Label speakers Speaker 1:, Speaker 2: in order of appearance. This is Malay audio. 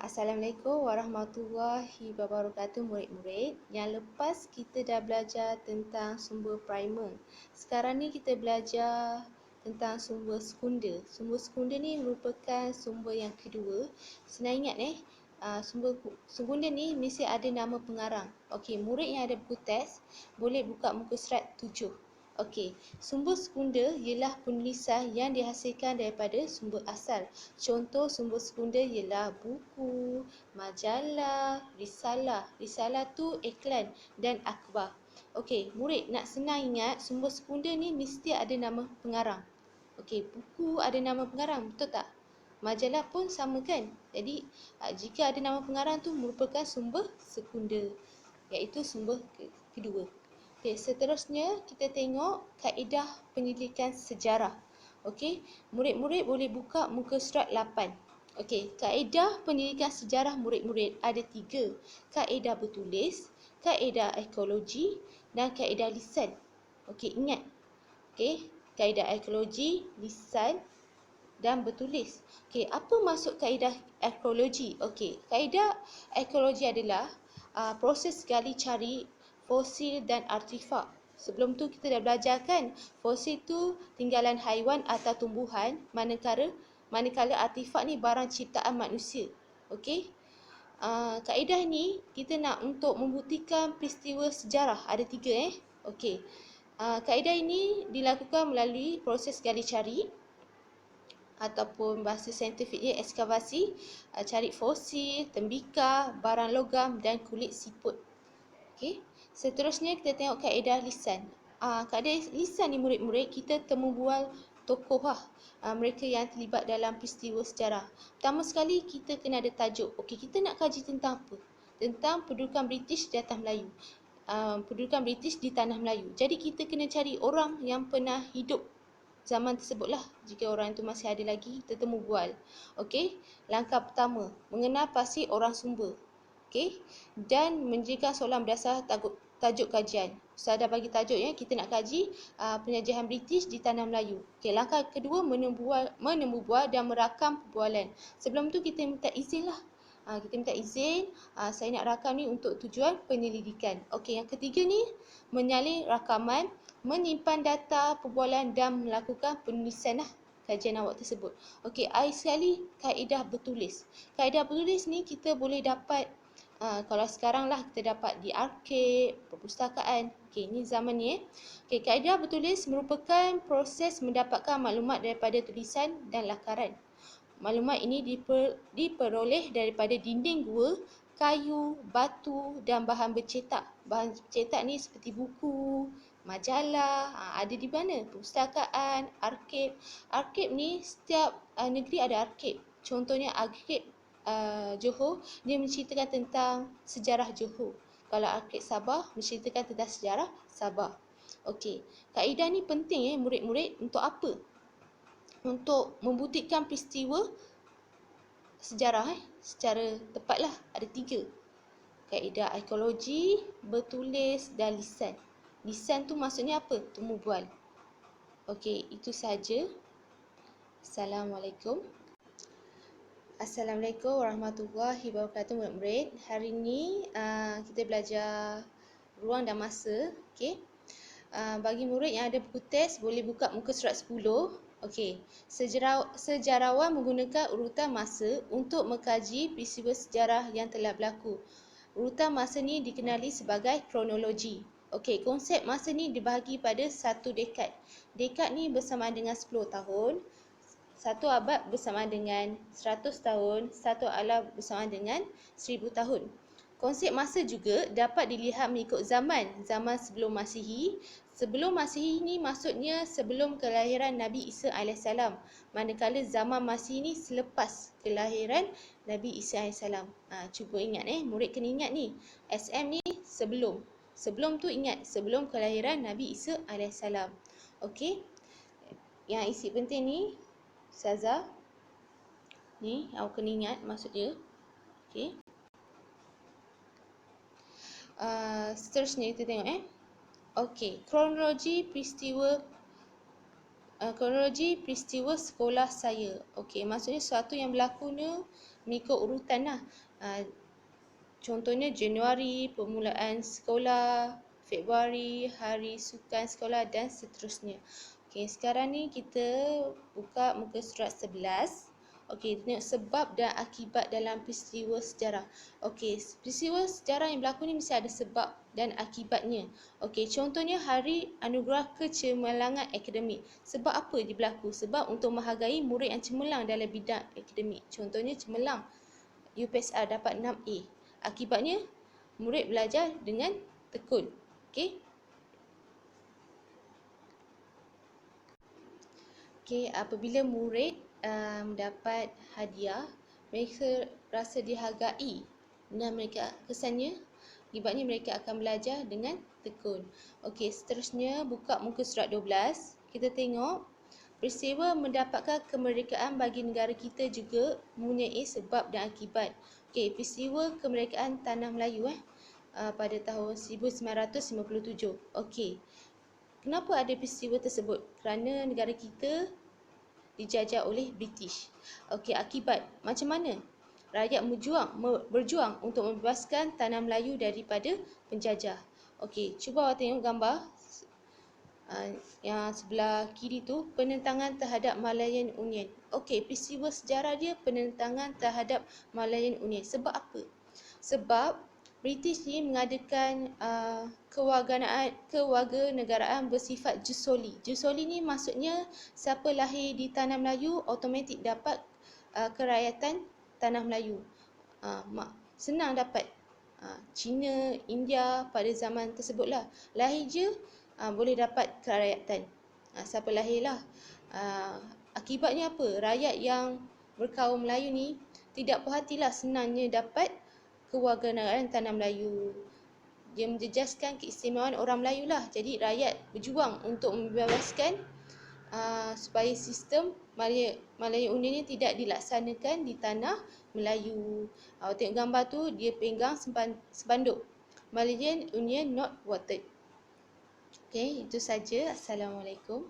Speaker 1: Assalamualaikum warahmatullahi wabarakatuh murid-murid. Yang lepas kita dah belajar tentang sumber primer. Sekarang ni kita belajar tentang sumber sekunder. Sumber sekunder ni merupakan sumber yang kedua. Senang ingat sumber sekunder ni mesti ada nama pengarang. Okey, murid yang ada buku teks boleh buka muka surat 7. Okey, sumber sekunder ialah penulisan yang dihasilkan daripada sumber asal. Contoh sumber sekunder ialah buku, majalah, risalah. Risalah tu iklan dan akhbar. Okey, murid nak senang ingat sumber sekunder ni mesti ada nama pengarang. Okey, buku ada nama pengarang, betul tak? Majalah pun sama kan? Jadi, jika ada nama pengarang tu merupakan sumber sekunder, iaitu sumber kedua. Okey, seterusnya kita tengok kaedah penyelidikan sejarah. Okey, murid-murid boleh buka muka surat 8. Okey, kaedah penyelidikan sejarah murid-murid ada 3. Kaedah bertulis, kaedah ekologi dan kaedah lisan. Okey, ingat. Okey, kaedah ekologi, lisan dan bertulis. Okey, apa maksud kaedah ekologi? Okey, kaedah ekologi adalah proses gali cari fosil dan artifak. Sebelum tu kita dah belajar kan, fosil tu tinggalan haiwan atau tumbuhan, manakala artifak ni barang ciptaan manusia. Okey. Kaedah ni kita nak untuk membuktikan peristiwa sejarah. Ada 3 Okey. Kaedah ini dilakukan melalui proses gali cari ataupun bahasa saintifiknya ekskavasi, cari fosil, tembikar, barang logam dan kulit siput. Okey. Seterusnya kita tengok kaedah lisan. Kaedah lisan ni murid-murid kita temu bual tokoh mereka yang terlibat dalam peristiwa sejarah. Pertama sekali kita kena ada tajuk. Okey, kita nak kaji tentang apa? Tentang pendudukan British di atas Melayu. Pendudukan British di tanah Melayu. Jadi kita kena cari orang yang pernah hidup zaman tersebutlah. Jika orang itu masih ada lagi, kita temu bual. Okey, langkah pertama, mengenal pasti orang sumber. Okey, dan menjadikan soalan berdasar tajuk kajian. Ustaz dah bagi tajuk kita nak kaji penjajahan British di tanah Melayu. Okey, langkah kedua menemu bual dan merakam perbualan. Sebelum tu kita minta izin lah. Kita minta izin, saya nak rakam ni untuk tujuan penyelidikan. Okey, yang ketiga ni menyalin rakaman, menyimpan data perbualan dan melakukan penulisan kajian awak tersebut. Okey, akhir sekali kaedah bertulis. Kaedah bertulis ni kita boleh dapat kalau sekarang lah kita dapat di arkib, perpustakaan. Okey, ini zaman ni Okey, kaedah bertulis merupakan proses mendapatkan maklumat daripada tulisan dan lakaran. Maklumat ini diperoleh daripada dinding gua, kayu, batu dan bahan bercetak. Bahan bercetak ni seperti buku, majalah, ada di mana? Perpustakaan, arkib. Arkib ni setiap negeri ada arkib. Contohnya arkib Johor, dia menceritakan tentang sejarah Johor. Kalau arkib Sabah, menceritakan tentang sejarah Sabah. Okey, kaedah ni penting murid-murid untuk apa? Untuk membuktikan peristiwa sejarah secara tepatlah. Ada 3. Kaedah ekologi, bertulis dan lisan. Lisan tu maksudnya apa? Temu bual. Okey, itu saja. Assalamualaikum. Assalamualaikum warahmatullahi wabarakatuh murid-murid. Hari ni kita belajar ruang dan masa. Okey. Bagi murid yang ada buku teks boleh buka muka surat 10. Okey. Sejarawan menggunakan urutan masa untuk mengkaji peristiwa sejarah yang telah berlaku. Urutan masa ni dikenali sebagai kronologi. Okey, konsep masa ni dibahagi pada 1 dekad. Dekad ni bersamaan dengan 10 tahun. 1 abad bersamaan dengan 100 tahun, 1 abad bersamaan dengan 1000 tahun. Konsep masa juga dapat dilihat mengikut zaman sebelum Masihi. Sebelum Masihi ni maksudnya sebelum kelahiran Nabi Isa AS. Manakala zaman Masihi ni selepas kelahiran Nabi Isa AS. Cuba ingat murid kena ingat ni. SM ni sebelum. Sebelum tu ingat, sebelum kelahiran Nabi Isa AS. Okey. Yang isi penting ni Ustazah ni awak kena ingat maksud dia. Okey. Seterusnya kita tengok Okey, kronologi peristiwa Kronologi peristiwa sekolah saya. Okey, maksudnya sesuatu yang berlaku ni mengikut urutan lah. Contohnya Januari, permulaan sekolah, Februari, hari sukan sekolah dan seterusnya. Okey, sekarang ni kita buka muka surat 11. Okey, tengok sebab dan akibat dalam peristiwa sejarah. Okey, peristiwa sejarah yang berlaku ni mesti ada sebab dan akibatnya. Okey, contohnya Hari Anugerah Kecemerlangan Akademik. Sebab apa dia berlaku? Sebab untuk menghargai murid yang cemerlang dalam bidang akademik. Contohnya cemerlang, UPSR dapat 6A. Akibatnya, murid belajar dengan tekun. Okey. Okey, apabila murid mendapat hadiah, mereka rasa dihargai dan mereka kesannya akibatnya mereka akan belajar dengan tekun. Okey, seterusnya buka muka surat 12. Kita tengok peristiwa mendapatkan kemerdekaan bagi negara kita juga mempunyai sebab dan akibat. Okey, peristiwa kemerdekaan Tanah Melayu pada tahun 1957. Okey. Kenapa ada peristiwa tersebut? Kerana negara kita dijajah oleh British. Okey, akibat macam mana? Rakyat berjuang untuk membebaskan tanah Melayu daripada penjajah. Okey, cuba awak tengok gambar yang sebelah kiri tu, penentangan terhadap Malayan Union. Okey, peristiwa sejarah dia penentangan terhadap Malayan Union. Sebab apa? Sebab British ni mengadakan kewarganegaraan bersifat jus soli. Jus soli ni maksudnya siapa lahir di Tanah Melayu automatik dapat kerakyatan Tanah Melayu. Senang dapat. China, India pada zaman tersebutlah. Lahir je boleh dapat kerakyatan. Siapa lahirlah. Akibatnya apa? Rakyat yang berkaum Melayu ni tidak puas hatilah senangnya dapat kewarganegaraan Tanah Melayu. Dia menjejaskan keistimewaan orang Melayu lah. Jadi rakyat berjuang untuk membebaskan supaya sistem Malayan Union ni tidak dilaksanakan di Tanah Melayu. Tengok gambar tu, dia pegang spanduk Malayan Union not wanted. Okey, itu saja. Assalamualaikum.